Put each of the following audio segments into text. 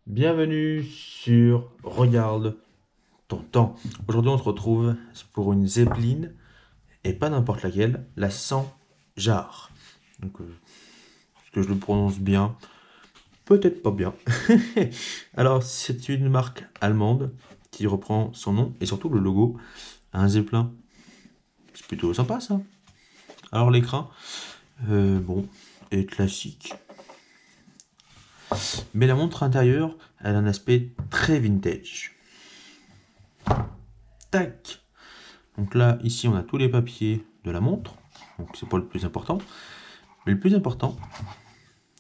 Bienvenue sur Regarde ton temps. Aujourd'hui, on se retrouve pour une Zeppelin et pas n'importe laquelle, la 100 Jar. Donc, est-ce que je le prononce bien? Peut-être pas bien. Alors, c'est une marque allemande qui reprend son nom et surtout le logo à un Zeppelin. C'est plutôt sympa ça. Alors, l'écran, bon, est classique. Mais la montre intérieure, elle a un aspect très vintage. Tac! Donc là, ici, on a tous les papiers de la montre. Donc c'est pas le plus important. Mais le plus important,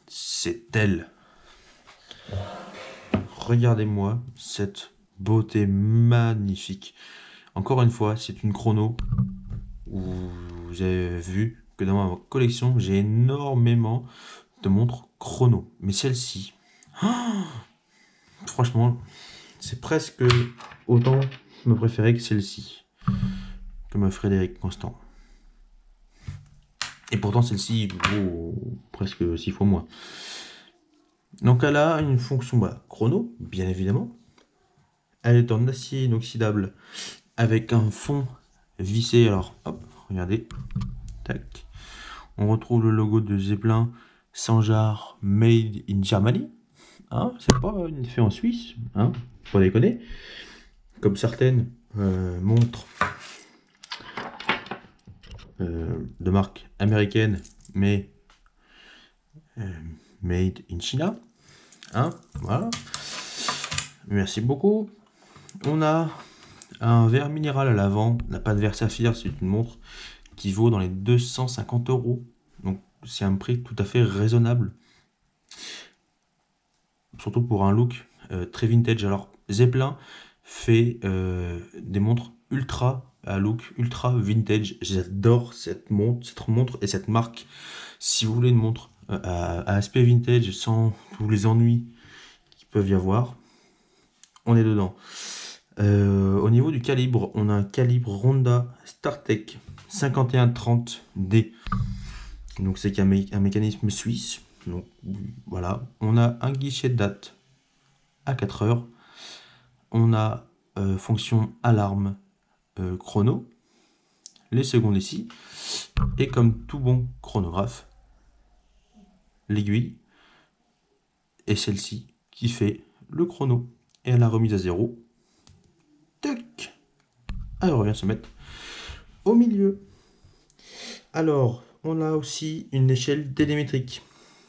c'est elle. Regardez-moi cette beauté magnifique. Encore une fois, c'est une chrono où vous avez vu que dans ma collection, j'ai énormément de montres chrono. Mais celle-ci, franchement, c'est presque autant me préférer que celle-ci, que ma Frédéric Constant. Et pourtant, celle-ci vaut presque 6 fois moins. Donc elle a une fonction chrono, bien évidemment. Elle est en acier inoxydable avec un fond vissé. Alors, hop, regardez. Tac. On retrouve le logo de Zeppelin Sanjar Made in Germany. Hein, c'est pas une fait en Suisse, hein, faut pas déconner. Comme certaines montres de marque américaine, mais made in China. Hein, voilà. Merci beaucoup. On a un verre minéral à l'avant, la pâte verre saphir, c'est une montre qui vaut dans les 250 euros. Donc c'est un prix tout à fait raisonnable. Surtout pour un look très vintage. Alors Zeppelin fait des montres ultra à look ultra vintage. J'adore cette montre et cette marque. Si vous voulez une montre à aspect vintage sans tous les ennuis qu'il peuvent y avoir, on est dedans. Au niveau du calibre, on a un calibre Ronda StarTech 5130D. Donc c'est un mécanisme suisse. Donc voilà, on a un guichet de date à 4 heures. On a fonction alarme chrono, les secondes ici. Et comme tout bon chronographe, l'aiguille est celle-ci qui fait le chrono. Et à la remise à zéro, tac, elle revient se mettre au milieu. Alors, on a aussi une échelle télémétrique.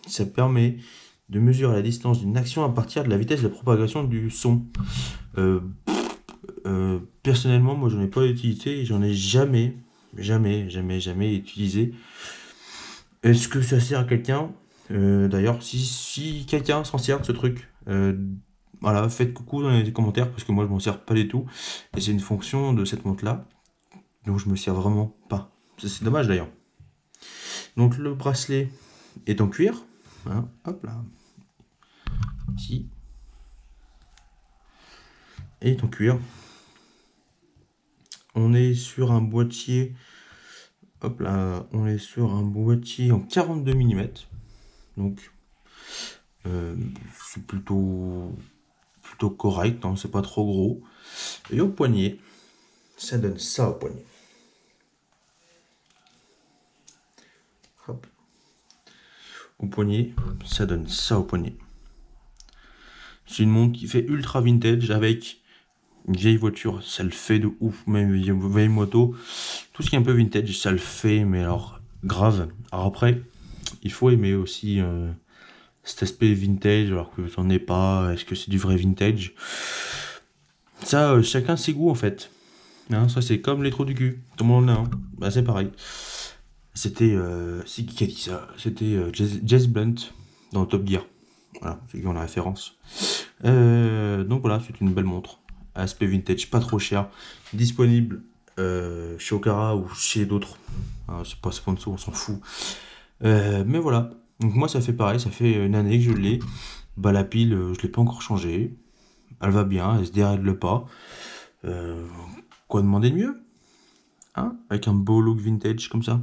Ça permet de mesurer la distance d'une action à partir de la vitesse de propagation du son. Personnellement, moi, j'en ai pas utilisé et j'en ai jamais utilisé. Est-ce que ça sert à quelqu'un? D'ailleurs, si quelqu'un s'en sert de ce truc, voilà, faites coucou dans les commentaires parce que moi, je m'en sers pas du tout. Et c'est une fonction de cette montre-là, donc je me sers vraiment pas. C'est dommage d'ailleurs. Donc le bracelet est en cuir. Hein, hop là. Ici. Et est en cuir. On est sur un boîtier. Hop là. On est sur un boîtier en 42 mm. Donc c'est plutôt correct. Hein, c'est pas trop gros. Et au poignet, ça donne ça au poignet. Hop. Au poignet, ça donne ça au poignet. C'est une montre qui fait ultra vintage avec une vieille voiture, ça le fait de ouf, même une vieille moto. Tout ce qui est un peu vintage, ça le fait, mais alors grave. Alors après, il faut aimer aussi cet aspect vintage, alors que j'en ai pas. Est-ce que c'est du vrai vintage? Ça, chacun ses goûts en fait. Hein, ça c'est comme les trous du cul. Tout le monde en a un. Bah, c'est pareil. C'était. C'est qui a dit ça? C'était Jess Blunt dans Top Gear. Voilà, ceux qui ont la référence. Donc voilà, c'est une belle montre. Aspect vintage, pas trop cher. Disponible chez Okara ou chez d'autres. C'est pas sponsor, on s'en fout. Mais voilà. Donc moi ça fait pareil, ça fait une année que je l'ai. Bah la pile, je l'ai pas encore changée. Elle va bien, elle se dérègle pas. Quoi demander de mieux? Hein? Avec un beau look vintage comme ça.